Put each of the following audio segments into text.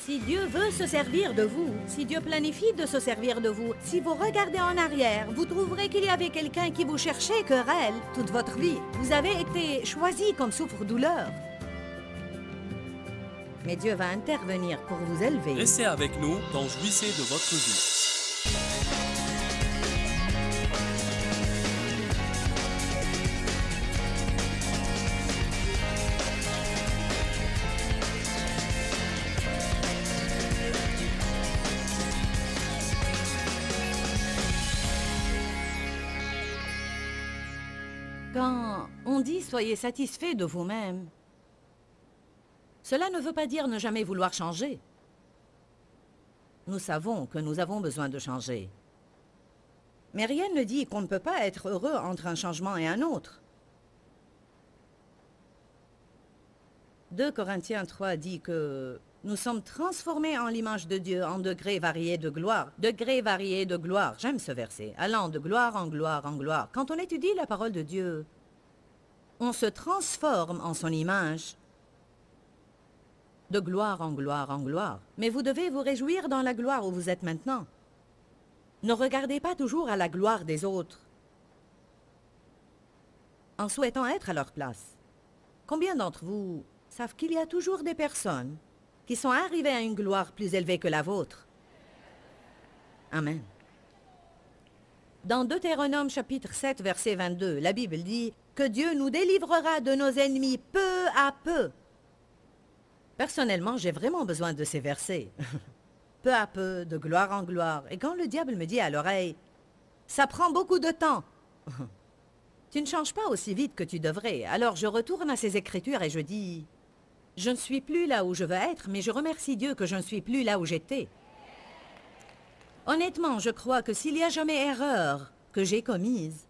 Si Dieu veut se servir de vous, si Dieu planifie de se servir de vous, si vous regardez en arrière, vous trouverez qu'il y avait quelqu'un qui vous cherchait querelle toute votre vie. Vous avez été choisi comme souffre-douleur. Mais Dieu va intervenir pour vous élever. Restez avec nous dans Jouissez de votre vie. Quand on dit « soyez satisfait de vous-même », cela ne veut pas dire ne jamais vouloir changer. Nous savons que nous avons besoin de changer. Mais rien ne dit qu'on ne peut pas être heureux entre un changement et un autre. 2 Corinthiens 3 dit que nous sommes transformés en l'image de Dieu en degrés variés de gloire. Degrés variés de gloire. J'aime ce verset. Allant de gloire en gloire en gloire. Quand on étudie la parole de Dieu, on se transforme en son image. De gloire en gloire en gloire. Mais vous devez vous réjouir dans la gloire où vous êtes maintenant. Ne regardez pas toujours à la gloire des autres, en souhaitant être à leur place. Combien d'entre vous savent qu'il y a toujours des personnes qui sont arrivées à une gloire plus élevée que la vôtre? Amen. Dans Deutéronome chapitre 7, verset 22, la Bible dit que Dieu nous délivrera de nos ennemis peu à peu. Personnellement, j'ai vraiment besoin de ces versets. Peu à peu, de gloire en gloire. Et quand le diable me dit à l'oreille, « Ça prend beaucoup de temps. » Tu ne changes pas aussi vite que tu devrais. Alors je retourne à ces Écritures et je dis, « Je ne suis plus là où je veux être, mais je remercie Dieu que je ne suis plus là où j'étais. » Honnêtement, je crois que s'il y a jamais erreur que j'ai commise,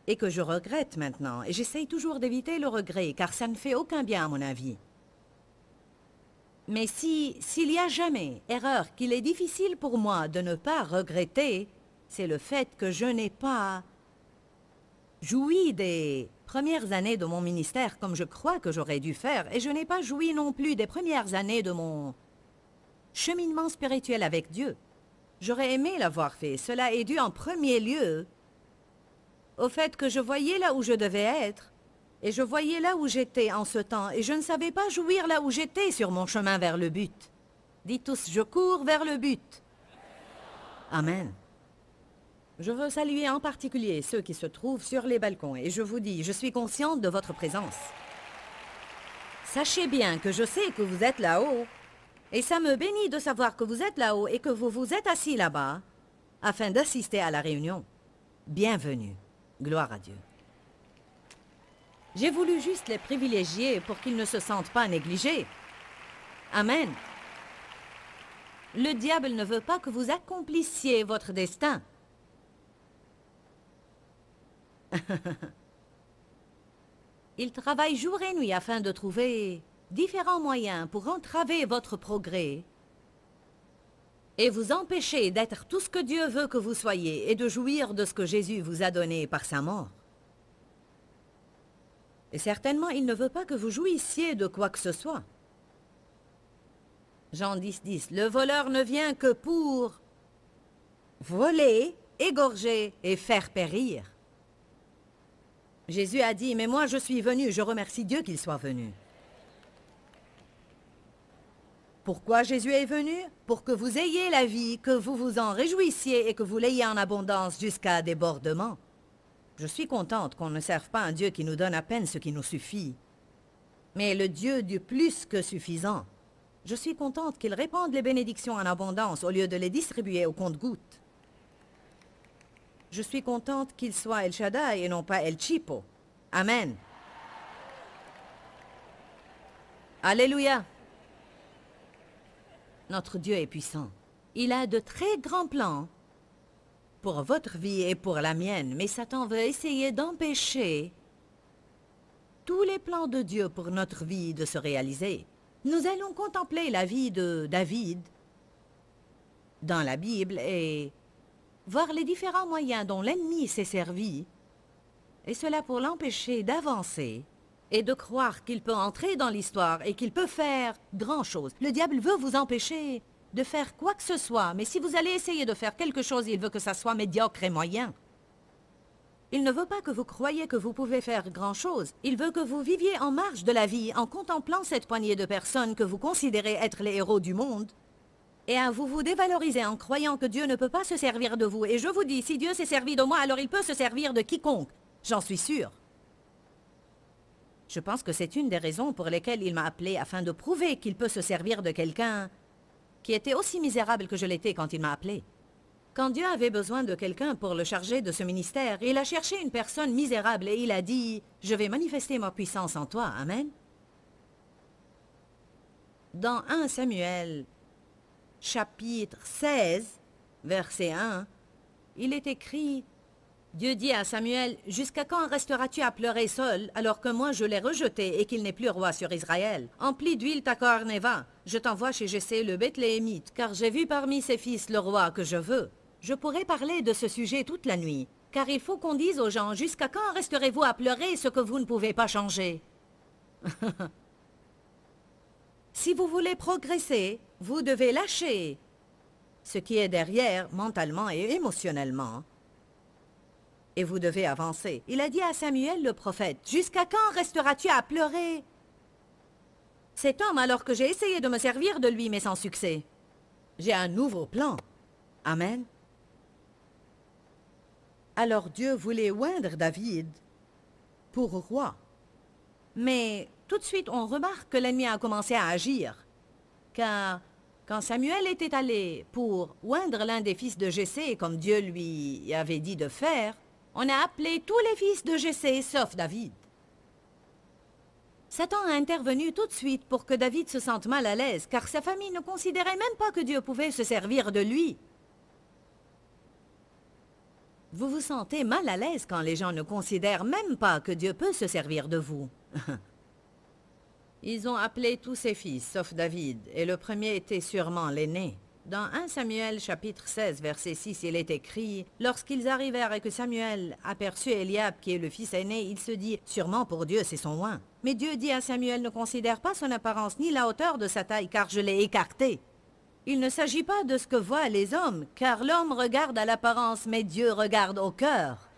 et que je regrette maintenant, et j'essaye toujours d'éviter le regret, car ça ne fait aucun bien à mon avis. Mais s'il y a jamais erreur qu'il est difficile pour moi de ne pas regretter, c'est le fait que je n'ai pas joui des premières années de mon ministère comme je crois que j'aurais dû faire, et je n'ai pas joui non plus des premières années de mon cheminement spirituel avec Dieu. J'aurais aimé l'avoir fait. Cela est dû en premier lieu au fait que je voyais là où je devais être, et je voyais là où j'étais en ce temps, et je ne savais pas jouir là où j'étais sur mon chemin vers le but. Dites tous, je cours vers le but. Amen. Je veux saluer en particulier ceux qui se trouvent sur les balcons, et je vous dis, je suis consciente de votre présence. Sachez bien que je sais que vous êtes là-haut, et ça me bénit de savoir que vous êtes là-haut et que vous vous êtes assis là-bas, afin d'assister à la réunion. Bienvenue. Gloire à Dieu. J'ai voulu juste les privilégier pour qu'ils ne se sentent pas négligés. Amen. Le diable ne veut pas que vous accomplissiez votre destin. Il travaille jour et nuit afin de trouver différents moyens pour entraver votre progrès et vous empêcher d'être tout ce que Dieu veut que vous soyez et de jouir de ce que Jésus vous a donné par sa mort. Et certainement, il ne veut pas que vous jouissiez de quoi que ce soit. Jean 10, 10. Le voleur ne vient que pour voler, égorger et faire périr. Jésus a dit, mais moi je suis venu, je remercie Dieu qu'il soit venu. Pourquoi Jésus est venu? Pour que vous ayez la vie, que vous vous en réjouissiez et que vous l'ayez en abondance jusqu'à débordement. Je suis contente qu'on ne serve pas un Dieu qui nous donne à peine ce qui nous suffit, mais le Dieu du plus que suffisant. Je suis contente qu'il répande les bénédictions en abondance au lieu de les distribuer au compte-gouttes. Je suis contente qu'il soit El Shaddai et non pas El Chipo. Amen. Alléluia. Notre Dieu est puissant. Il a de très grands plans pour votre vie et pour la mienne, mais Satan veut essayer d'empêcher tous les plans de Dieu pour notre vie de se réaliser. Nous allons contempler la vie de David dans la Bible et voir les différents moyens dont l'ennemi s'est servi, et cela pour l'empêcher d'avancer et de croire qu'il peut entrer dans l'histoire et qu'il peut faire grand-chose. Le diable veut vous empêcher de faire quoi que ce soit, mais si vous allez essayer de faire quelque chose, il veut que ça soit médiocre et moyen. Il ne veut pas que vous croyiez que vous pouvez faire grand-chose. Il veut que vous viviez en marge de la vie en contemplant cette poignée de personnes que vous considérez être les héros du monde. Et à vous dévaloriser en croyant que Dieu ne peut pas se servir de vous. Et je vous dis, si Dieu s'est servi de moi, alors il peut se servir de quiconque. J'en suis sûre. Je pense que c'est une des raisons pour lesquelles il m'a appelé afin de prouver qu'il peut se servir de quelqu'un qui était aussi misérable que je l'étais quand il m'a appelé. Quand Dieu avait besoin de quelqu'un pour le charger de ce ministère, il a cherché une personne misérable et il a dit « Je vais manifester ma puissance en toi. » Amen. Dans 1 Samuel, chapitre 16, verset 1, il est écrit « Dieu dit à Samuel, « Jusqu'à quand resteras-tu à pleurer seul, alors que moi je l'ai rejeté et qu'il n'est plus roi sur Israël? Emplis d'huile ta corne et va. Je t'envoie chez Jessé le Bethléemite, car j'ai vu parmi ses fils le roi que je veux. » Je pourrais parler de ce sujet toute la nuit, car il faut qu'on dise aux gens, « Jusqu'à quand resterez-vous à pleurer ce que vous ne pouvez pas changer? » Si vous voulez progresser, vous devez lâcher ce qui est derrière mentalement et émotionnellement. Et vous devez avancer. Il a dit à Samuel le prophète, « Jusqu'à quand resteras-tu à pleurer? » Cet homme, alors que j'ai essayé de me servir de lui, mais sans succès. J'ai un nouveau plan. Amen. Alors Dieu voulait oindre David pour roi. Mais tout de suite, on remarque que l'ennemi a commencé à agir. Car quand Samuel était allé pour oindre l'un des fils de Jessé, comme Dieu lui avait dit de faire, on a appelé tous les fils de Jessé, sauf David. Satan a intervenu tout de suite pour que David se sente mal à l'aise, car sa famille ne considérait même pas que Dieu pouvait se servir de lui. Vous vous sentez mal à l'aise quand les gens ne considèrent même pas que Dieu peut se servir de vous. Ils ont appelé tous ses fils, sauf David, et le premier était sûrement l'aîné. Dans 1 Samuel chapitre 16, verset 6, il est écrit « Lorsqu'ils arrivèrent et que Samuel aperçut Eliab, qui est le fils aîné, il se dit « Sûrement pour Dieu, c'est son oint. » Mais Dieu dit à Samuel « Ne considère pas son apparence ni la hauteur de sa taille, car je l'ai écarté. » Il ne s'agit pas de ce que voient les hommes, car l'homme regarde à l'apparence, mais Dieu regarde au cœur.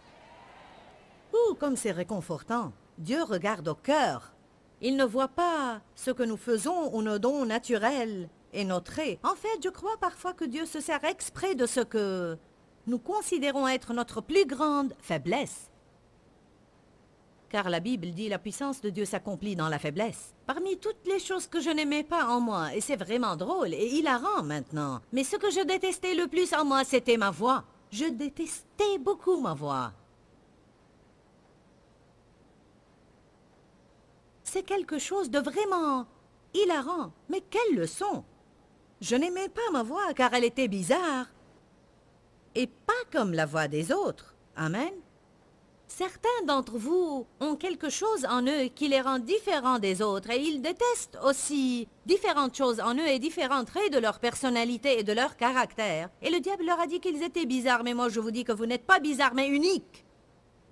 Ouh, comme c'est réconfortant. Dieu regarde au cœur. Il ne voit pas ce que nous faisons ou nos dons naturels et nos traits. En fait, je crois parfois que Dieu se sert exprès de ce que nous considérons être notre plus grande faiblesse. Car la Bible dit la puissance de Dieu s'accomplit dans la faiblesse. Parmi toutes les choses que je n'aimais pas en moi, et c'est vraiment drôle et hilarant maintenant, mais ce que je détestais le plus en moi, c'était ma voix. Je détestais beaucoup ma voix. C'est quelque chose de vraiment hilarant. Mais quelle leçon! Je n'aimais pas ma voix car elle était bizarre. Et pas comme la voix des autres. Amen. Certains d'entre vous ont quelque chose en eux qui les rend différents des autres et ils détestent aussi différentes choses en eux et différents traits de leur personnalité et de leur caractère. Et le diable leur a dit qu'ils étaient bizarres, mais moi je vous dis que vous n'êtes pas bizarres mais uniques.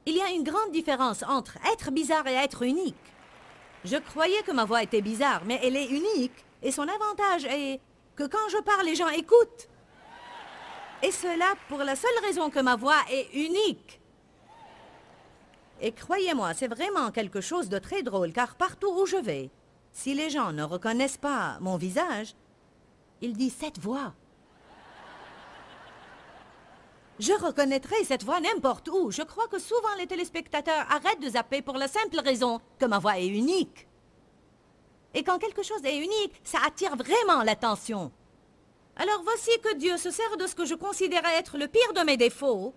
Il y a une grande différence entre être bizarre et être unique. Je croyais que ma voix était bizarre, mais elle est unique et son avantage est que quand je parle, les gens écoutent. Et cela pour la seule raison que ma voix est unique. Et croyez-moi, c'est vraiment quelque chose de très drôle, car partout où je vais, si les gens ne reconnaissent pas mon visage, ils disent « cette voix ». Je reconnaîtrai cette voix n'importe où. Je crois que souvent les téléspectateurs arrêtent de zapper pour la simple raison que ma voix est unique. Et quand quelque chose est unique, ça attire vraiment l'attention. Alors voici que Dieu se sert de ce que je considérais être le pire de mes défauts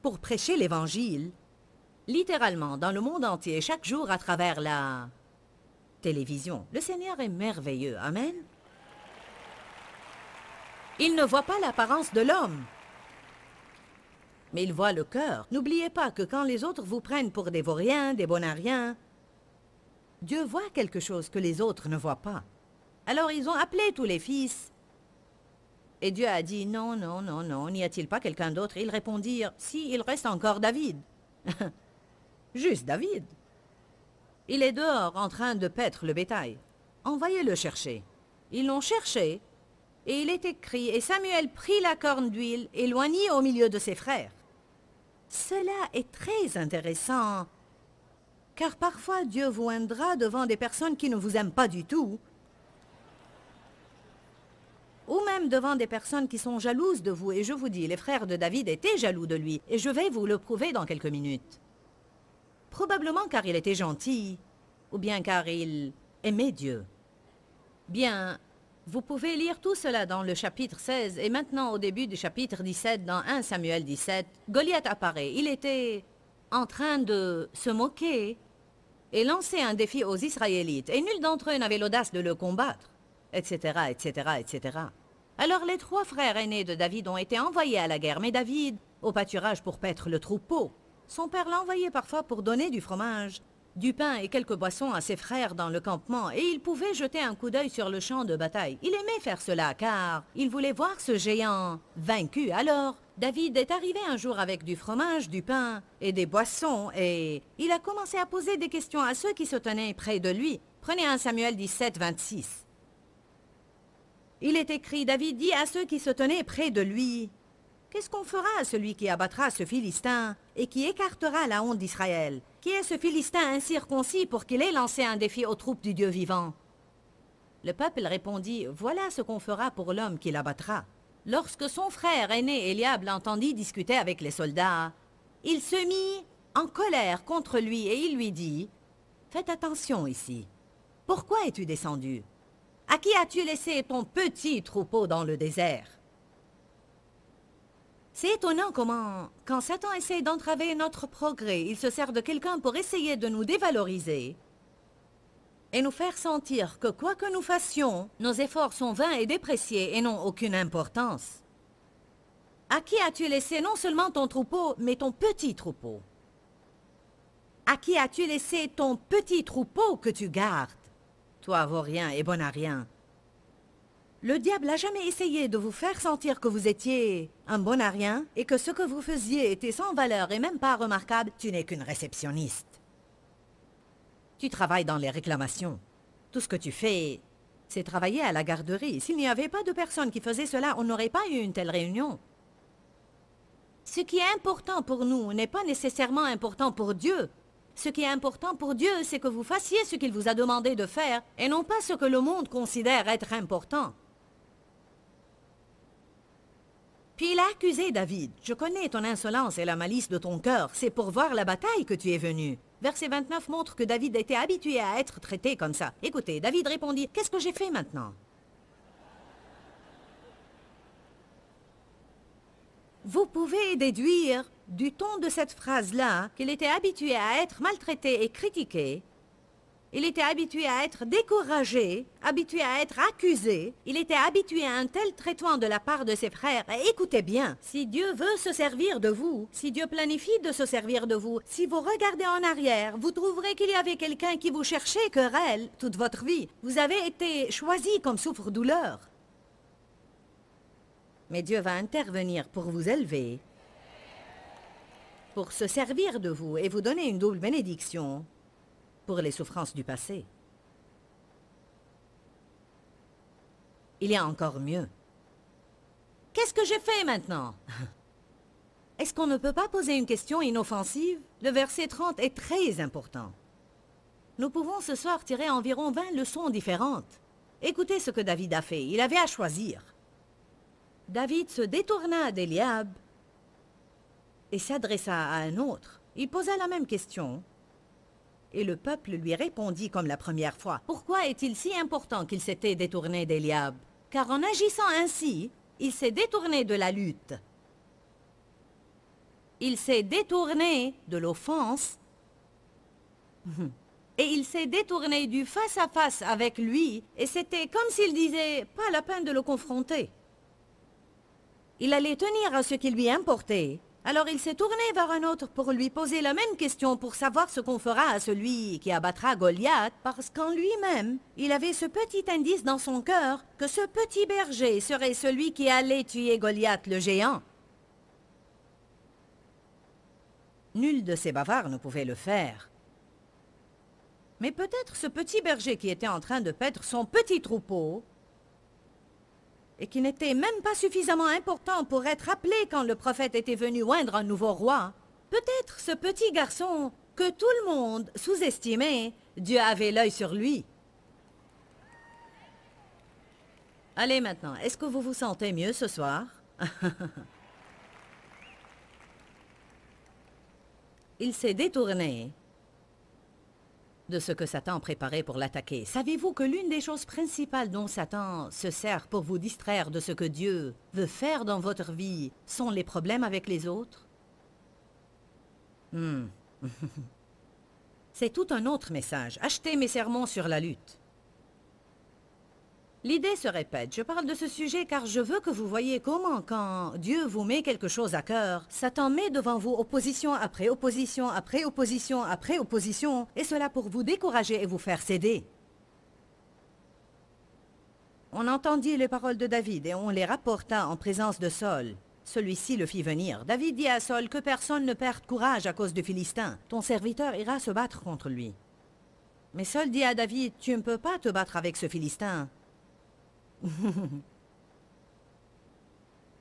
pour prêcher l'Évangile, littéralement dans le monde entier, chaque jour à travers la télévision. Le Seigneur est merveilleux. Amen. Il ne voit pas l'apparence de l'homme, mais il voit le cœur. N'oubliez pas que quand les autres vous prennent pour des vauriens, des bonariens, Dieu voit quelque chose que les autres ne voient pas. Alors ils ont appelé tous les fils. Et Dieu a dit, non, non, non, non, n'y a-t-il pas quelqu'un d'autre? Ils répondirent, si, il reste encore David. Juste David. Il est dehors en train de paître le bétail. Envoyez le chercher. » Ils l'ont cherché, et il est écrit, « Et Samuel prit la corne d'huile et l'oignit au milieu de ses frères. » Cela est très intéressant, car parfois Dieu vous oindra devant des personnes qui ne vous aiment pas du tout, ou même devant des personnes qui sont jalouses de vous. Et je vous dis, les frères de David étaient jaloux de lui, et je vais vous le prouver dans quelques minutes. Probablement car il était gentil, ou bien car il aimait Dieu. Bien, vous pouvez lire tout cela dans le chapitre 16, et maintenant au début du chapitre 17, dans 1 Samuel 17, Goliath apparaît. Il était en train de se moquer et lancer un défi aux Israélites, et nul d'entre eux n'avait l'audace de le combattre, etc., etc., etc. Alors les 3 frères aînés de David ont été envoyés à la guerre, mais David, au pâturage pour paître le troupeau. Son père l'envoyait parfois pour donner du fromage, du pain et quelques boissons à ses frères dans le campement, et il pouvait jeter un coup d'œil sur le champ de bataille. Il aimait faire cela, car il voulait voir ce géant vaincu. Alors, David est arrivé un jour avec du fromage, du pain et des boissons, et il a commencé à poser des questions à ceux qui se tenaient près de lui. Prenez 1 Samuel 17, 26. Il est écrit, David dit à ceux qui se tenaient près de lui, « Qu'est-ce qu'on fera à celui qui abattra ce Philistin et qui écartera la honte d'Israël? Qui est ce Philistin incirconcis pour qu'il ait lancé un défi aux troupes du Dieu vivant? » Le peuple répondit, « Voilà ce qu'on fera pour l'homme qui l'abattra. » Lorsque son frère aîné Eliab l'entendit discuter avec les soldats, il se mit en colère contre lui et il lui dit, « Faites attention ici. Pourquoi es-tu descendu? À qui as-tu laissé ton petit troupeau dans le désert? » C'est étonnant comment, quand Satan essaie d'entraver notre progrès, il se sert de quelqu'un pour essayer de nous dévaloriser et nous faire sentir que quoi que nous fassions, nos efforts sont vains et dépréciés et n'ont aucune importance. À qui as-tu laissé non seulement ton troupeau, mais ton petit troupeau? À qui as-tu laissé ton petit troupeau que tu gardes? Toi, vaurien et bon à rien. Le diable n'a jamais essayé de vous faire sentir que vous étiez un bon à rien et que ce que vous faisiez était sans valeur et même pas remarquable. Tu n'es qu'une réceptionniste. Tu travailles dans les réclamations. Tout ce que tu fais, c'est travailler à la garderie. S'il n'y avait pas de personnes qui faisaient cela, on n'aurait pas eu une telle réunion. Ce qui est important pour nous n'est pas nécessairement important pour Dieu. Ce qui est important pour Dieu, c'est que vous fassiez ce qu'il vous a demandé de faire et non pas ce que le monde considère être important. Puis il a accusé David. « Je connais ton insolence et la malice de ton cœur. C'est pour voir la bataille que tu es venu. » Verset 29 montre que David était habitué à être traité comme ça. Écoutez, David répondit, « Qu'est-ce que j'ai fait maintenant? » Vous pouvez déduire du ton de cette phrase-là qu'il était habitué à être maltraité et critiqué. Il était habitué à être découragé, habitué à être accusé. Il était habitué à un tel traitement de la part de ses frères. Et écoutez bien, si Dieu veut se servir de vous, si Dieu planifie de se servir de vous, si vous regardez en arrière, vous trouverez qu'il y avait quelqu'un qui vous cherchait querelle toute votre vie. Vous avez été choisi comme souffre-douleur. Mais Dieu va intervenir pour vous élever, pour se servir de vous et vous donner une double bénédiction pour les souffrances du passé. Il y a encore mieux. Qu'est-ce que j'ai fait maintenant? Est-ce qu'on ne peut pas poser une question inoffensive? Le verset 30 est très important. Nous pouvons ce soir tirer environ 20 leçons différentes. Écoutez ce que David a fait. Il avait à choisir. David se détourna d'Eliab et s'adressa à un autre. Il posa la même question. Et le peuple lui répondit comme la première fois. Pourquoi est-il si important qu'il s'était détourné d'Eliab? Car en agissant ainsi, il s'est détourné de la lutte. Il s'est détourné de l'offense. Et il s'est détourné du face-à-face avec lui. Et c'était comme s'il disait, pas la peine de le confronter. Il allait tenir à ce qui lui importait. Alors il s'est tourné vers un autre pour lui poser la même question pour savoir ce qu'on fera à celui qui abattra Goliath, parce qu'en lui-même, il avait ce petit indice dans son cœur que ce petit berger serait celui qui allait tuer Goliath le géant. Nul de ces bavards ne pouvait le faire. Mais peut-être ce petit berger qui était en train de paître son petit troupeau et qui n'était même pas suffisamment important pour être appelé quand le prophète était venu oindre un nouveau roi. Peut-être ce petit garçon que tout le monde sous-estimait, Dieu avait l'œil sur lui. Allez maintenant, est-ce que vous vous sentez mieux ce soir? Il s'est détourné de ce que Satan préparait pour l'attaquer. Savez-vous que l'une des choses principales dont Satan se sert pour vous distraire de ce que Dieu veut faire dans votre vie sont les problèmes avec les autres? C'est tout un autre message. Achetez mes sermons sur la lutte. L'idée se répète. Je parle de ce sujet car je veux que vous voyez comment, quand Dieu vous met quelque chose à cœur, Satan met devant vous opposition après opposition après opposition après opposition, et cela pour vous décourager et vous faire céder. On entendit les paroles de David et on les rapporta en présence de Saül. Celui-ci le fit venir. David dit à Saül que personne ne perde courage à cause du Philistin. Ton serviteur ira se battre contre lui. Mais Saül dit à David, tu ne peux pas te battre avec ce Philistin.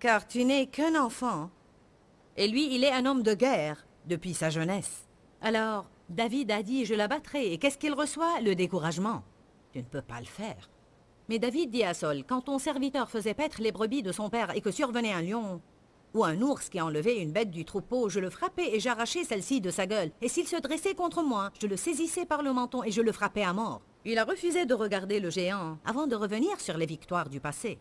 Car tu n'es qu'un enfant, et lui, il est un homme de guerre depuis sa jeunesse. Alors, David a dit, je la battrai, et qu'est-ce qu'il reçoit? Le découragement. Tu ne peux pas le faire. Mais David dit à Saül, quand ton serviteur faisait paître les brebis de son père et que survenait un lion ou un ours qui enlevait une bête du troupeau, je le frappais et j'arrachais celle-ci de sa gueule. Et s'il se dressait contre moi, je le saisissais par le menton et je le frappais à mort. Il a refusé de regarder le géant avant de revenir sur les victoires du passé.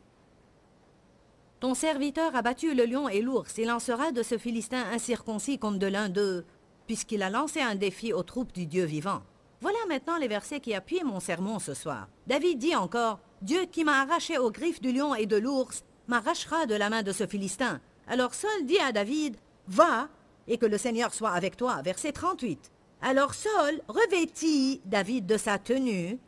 Ton serviteur a battu le lion et l'ours. Il lancera de ce Philistin incirconcis comme de l'un d'eux, puisqu'il a lancé un défi aux troupes du Dieu vivant. Voilà maintenant les versets qui appuient mon sermon ce soir. David dit encore, « Dieu qui m'a arraché aux griffes du lion et de l'ours, m'arrachera de la main de ce Philistin. » Alors Saül dit à David, « Va, et que le Seigneur soit avec toi. » Verset 38. Alors Saül revêtit David de sa tenue,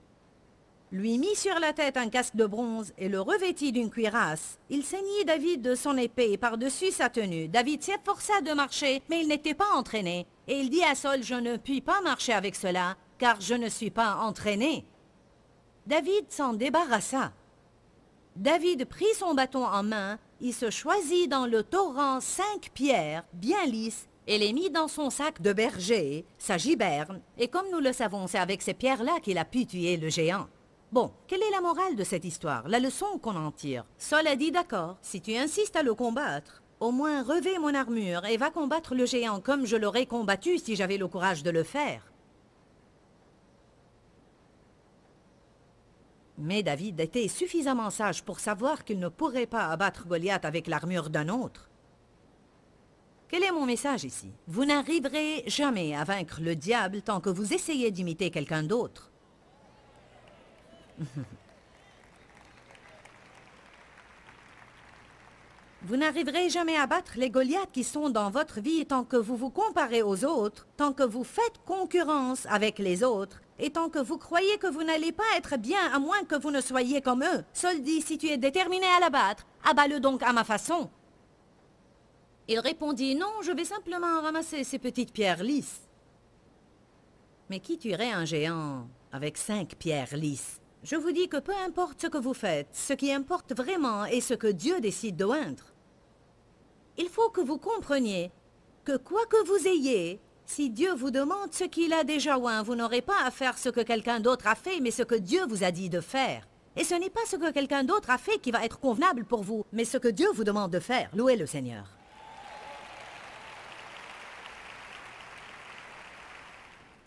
lui mit sur la tête un casque de bronze et le revêtit d'une cuirasse. Il ceignit David de son épée par-dessus sa tenue. David s'efforça de marcher, mais il n'était pas entraîné. Et il dit à Saül, « Je ne puis pas marcher avec cela, car je ne suis pas entraîné. » David s'en débarrassa. David prit son bâton en main, il se choisit dans le torrent 5 pierres, bien lisses, et les mit dans son sac de berger, sa giberne, et comme nous le savons, c'est avec ces pierres-là qu'il a pu tuer le géant. Bon, quelle est la morale de cette histoire, la leçon qu'on en tire? Saül a dit, d'accord, si tu insistes à le combattre, au moins revêt mon armure et va combattre le géant comme je l'aurais combattu si j'avais le courage de le faire. Mais David était suffisamment sage pour savoir qu'il ne pourrait pas abattre Goliath avec l'armure d'un autre. Quel est mon message ici? Vous n'arriverez jamais à vaincre le diable tant que vous essayez d'imiter quelqu'un d'autre. Vous n'arriverez jamais à battre les Goliaths qui sont dans votre vie tant que vous vous comparez aux autres, tant que vous faites concurrence avec les autres, et tant que vous croyez que vous n'allez pas être bien à moins que vous ne soyez comme eux. Saül dit, si tu es déterminé à l'abattre, abats-le donc à ma façon. Il répondit, non, je vais simplement ramasser ces petites pierres lisses. Mais qui tuerait un géant avec 5 pierres lisses? Je vous dis que peu importe ce que vous faites, ce qui importe vraiment est ce que Dieu décide de oindre. Il faut que vous compreniez que quoi que vous ayez, si Dieu vous demande ce qu'il a déjà oint, vous n'aurez pas à faire ce que quelqu'un d'autre a fait, mais ce que Dieu vous a dit de faire. Et ce n'est pas ce que quelqu'un d'autre a fait qui va être convenable pour vous, mais ce que Dieu vous demande de faire. Louez le Seigneur.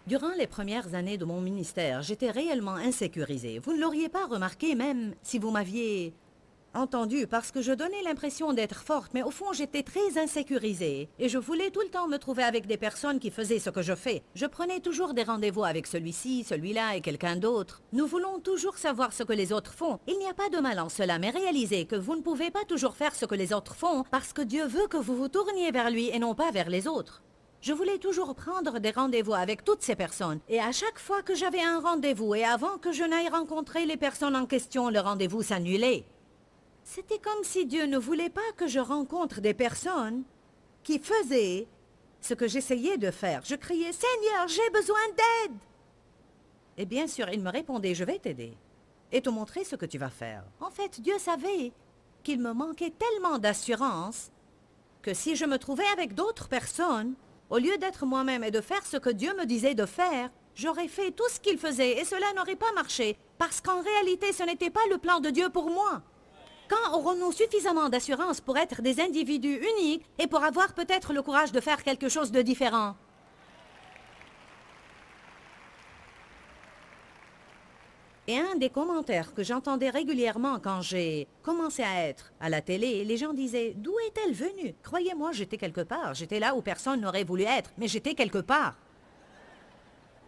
Durant les premières années de mon ministère, j'étais réellement insécurisée. Vous ne l'auriez pas remarqué même si vous m'aviez entendu parce que je donnais l'impression d'être forte, mais au fond j'étais très insécurisée et je voulais tout le temps me trouver avec des personnes qui faisaient ce que je fais. Je prenais toujours des rendez-vous avec celui-ci, celui-là et quelqu'un d'autre. Nous voulons toujours savoir ce que les autres font. Il n'y a pas de mal en cela, mais réalisez que vous ne pouvez pas toujours faire ce que les autres font parce que Dieu veut que vous vous tourniez vers lui et non pas vers les autres. Je voulais toujours prendre des rendez-vous avec toutes ces personnes. Et à chaque fois que j'avais un rendez-vous et avant que je n'aille rencontrer les personnes en question, le rendez-vous s'annulait. C'était comme si Dieu ne voulait pas que je rencontre des personnes qui faisaient ce que j'essayais de faire. Je criais, « Seigneur, j'ai besoin d'aide !» Et bien sûr, il me répondait, je vais t'aider et te montrer ce que tu vas faire. En fait, Dieu savait qu'il me manquait tellement d'assurance que si je me trouvais avec d'autres personnes, au lieu d'être moi-même et de faire ce que Dieu me disait de faire, j'aurais fait tout ce qu'il faisait et cela n'aurait pas marché, parce qu'en réalité, ce n'était pas le plan de Dieu pour moi. Quand aurons-nous suffisamment d'assurance pour être des individus uniques et pour avoir peut-être le courage de faire quelque chose de différent? Et un des commentaires que j'entendais régulièrement quand j'ai commencé à être à la télé, les gens disaient « D'où est-elle venue ?» Croyez-moi, j'étais quelque part. J'étais là où personne n'aurait voulu être, mais j'étais quelque part.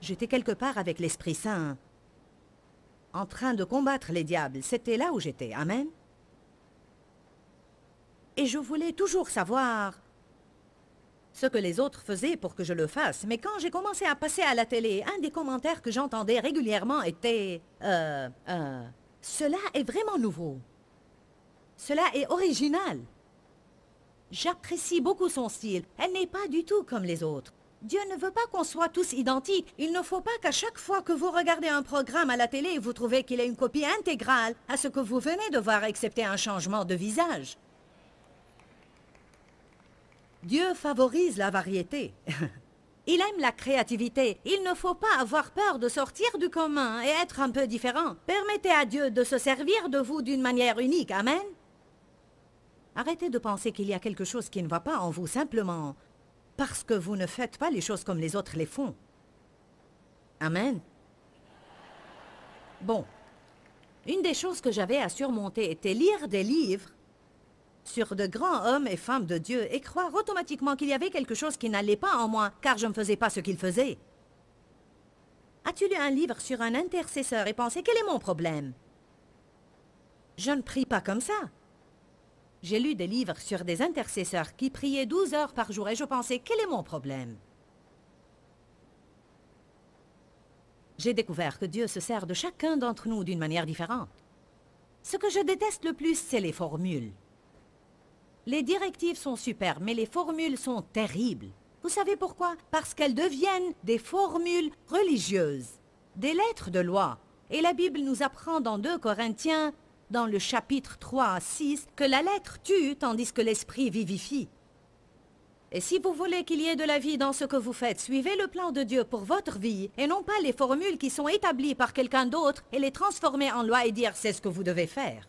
J'étais quelque part avec l'Esprit Saint, en train de combattre les diables. C'était là où j'étais. Amen. Et je voulais toujours savoir ce que les autres faisaient pour que je le fasse. Mais quand j'ai commencé à passer à la télé, un des commentaires que j'entendais régulièrement était « Cela est vraiment nouveau. Cela est original. J'apprécie beaucoup son style. Elle n'est pas du tout comme les autres. Dieu ne veut pas qu'on soit tous identiques. Il ne faut pas qu'à chaque fois que vous regardez un programme à la télé, vous trouvez qu'il est une copie intégrale à ce que vous venez de voir, excepté un changement de visage. Dieu favorise la variété. Il aime la créativité. Il ne faut pas avoir peur de sortir du commun et être un peu différent. Permettez à Dieu de se servir de vous d'une manière unique. Amen. Arrêtez de penser qu'il y a quelque chose qui ne va pas en vous simplement parce que vous ne faites pas les choses comme les autres les font. Amen. Bon. Une des choses que j'avais à surmonter était lire des livres sur de grands hommes et femmes de Dieu et croire automatiquement qu'il y avait quelque chose qui n'allait pas en moi, car je ne faisais pas ce qu'ils faisaient. As-tu lu un livre sur un intercesseur et pensé, quel est mon problème? Je ne prie pas comme ça. J'ai lu des livres sur des intercesseurs qui priaient 12 heures par jour et je pensais, quel est mon problème? J'ai découvert que Dieu se sert de chacun d'entre nous d'une manière différente. Ce que je déteste le plus, c'est les formules. Les directives sont super, mais les formules sont terribles. Vous savez pourquoi? Parce qu'elles deviennent des formules religieuses, des lettres de loi. Et la Bible nous apprend dans 2 Corinthiens, dans le chapitre 3 à 6, que la lettre tue tandis que l'esprit vivifie. Et si vous voulez qu'il y ait de la vie dans ce que vous faites, suivez le plan de Dieu pour votre vie et non pas les formules qui sont établies par quelqu'un d'autre et les transformer en loi et dire c'est ce que vous devez faire.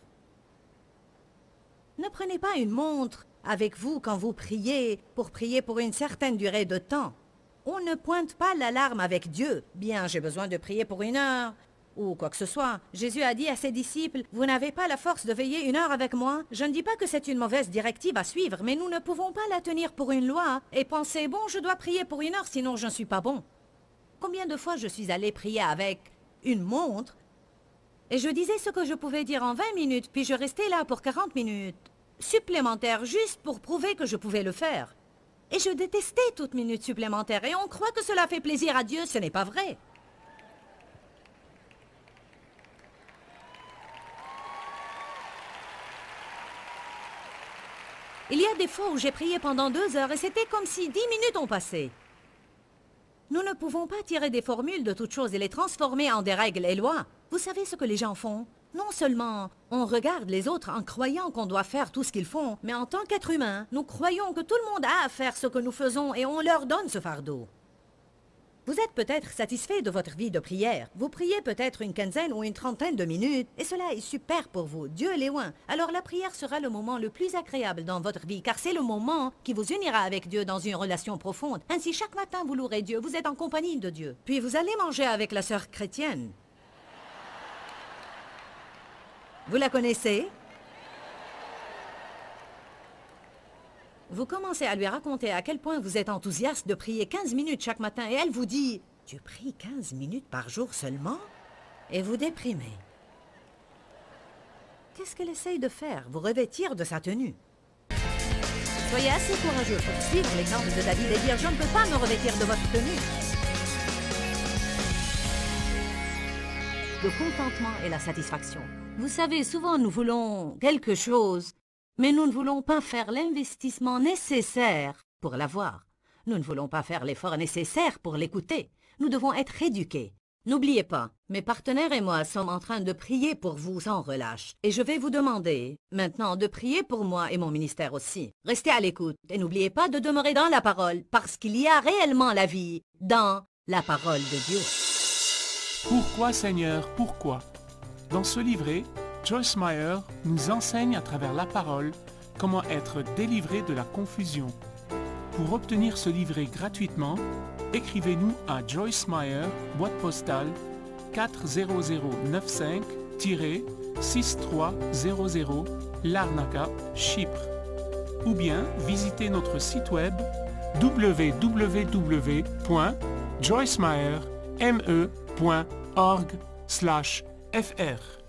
Ne prenez pas une montre avec vous quand vous priez pour une certaine durée de temps. On ne pointe pas l'alarme avec Dieu. Bien, j'ai besoin de prier pour 1 heure, ou quoi que ce soit. Jésus a dit à ses disciples, « Vous n'avez pas la force de veiller 1 heure avec moi ?» Je ne dis pas que c'est une mauvaise directive à suivre, mais nous ne pouvons pas la tenir pour une loi et penser, « Bon, je dois prier pour 1 heure, sinon je ne suis pas bon. » Combien de fois je suis allée prier avec une montre et je disais ce que je pouvais dire en 20 minutes, puis je restais là pour 40 minutes supplémentaires juste pour prouver que je pouvais le faire. Et je détestais toute minute supplémentaire et on croit que cela fait plaisir à Dieu, ce n'est pas vrai. Il y a des fois où j'ai prié pendant 2 heures et c'était comme si 10 minutes ont passé. Nous ne pouvons pas tirer des formules de toutes choses et les transformer en des règles et lois. Vous savez ce que les gens font? Non seulement on regarde les autres en croyant qu'on doit faire tout ce qu'ils font, mais en tant qu'être humain, nous croyons que tout le monde a à faire ce que nous faisons et on leur donne ce fardeau. Vous êtes peut-être satisfait de votre vie de prière. Vous priez peut-être une quinzaine ou une trentaine de minutes et cela est super pour vous. Dieu l'est loin. Alors la prière sera le moment le plus agréable dans votre vie car c'est le moment qui vous unira avec Dieu dans une relation profonde. Ainsi, chaque matin, vous louerez Dieu. Vous êtes en compagnie de Dieu. Puis vous allez manger avec la sœur chrétienne. Vous la connaissez? Vous commencez à lui raconter à quel point vous êtes enthousiaste de prier 15 minutes chaque matin et elle vous dit « Tu pries 15 minutes par jour seulement ?» et vous déprimez. Qu'est-ce qu'elle essaye de faire? Vous revêtir de sa tenue. Soyez assez courageux pour suivre l'exemple de David et dire « Je ne peux pas me revêtir de votre tenue. » Le contentement et la satisfaction. Vous savez, souvent nous voulons quelque chose, mais nous ne voulons pas faire l'investissement nécessaire pour l'avoir. Nous ne voulons pas faire l'effort nécessaire pour l'écouter. Nous devons être éduqués. N'oubliez pas, mes partenaires et moi sommes en train de prier pour vous sans relâche. Et je vais vous demander maintenant de prier pour moi et mon ministère aussi. Restez à l'écoute et n'oubliez pas de demeurer dans la parole parce qu'il y a réellement la vie dans la parole de Dieu. Pourquoi Seigneur, pourquoi? Dans ce livret, Joyce Meyer nous enseigne à travers la parole comment être délivré de la confusion. Pour obtenir ce livret gratuitement, écrivez-nous à Joyce Meyer, boîte postale 40095-6300 Larnaca, Chypre. Ou bien visitez notre site web www.joycemeyer.org/fr.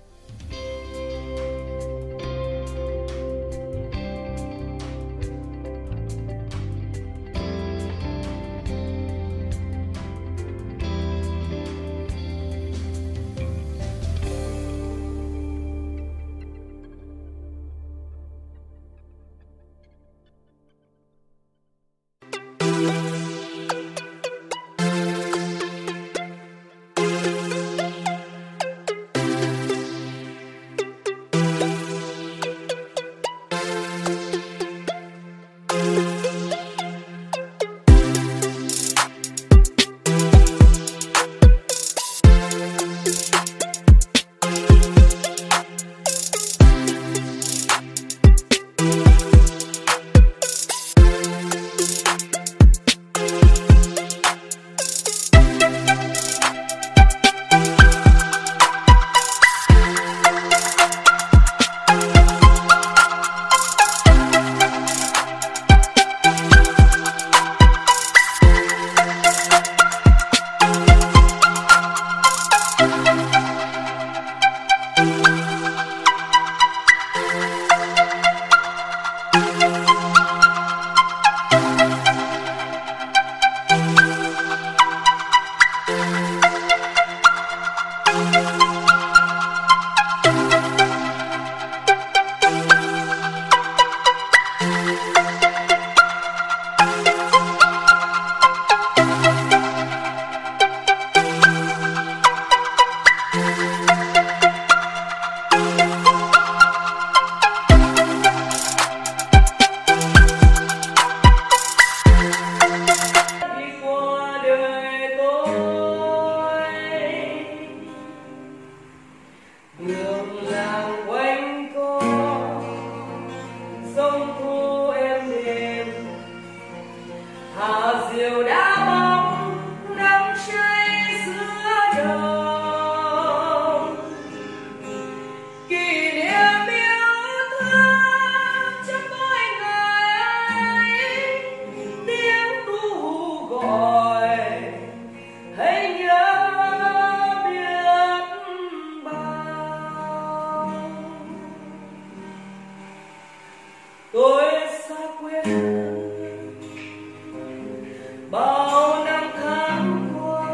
bao năm tháng qua,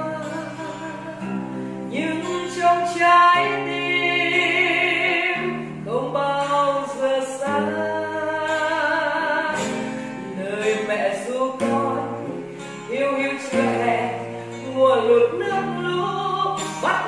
nhưng trong trái tim không bao giờ xa lời mẹ ru con hiu hiu trẻ nguồn lụt nước lũ bắt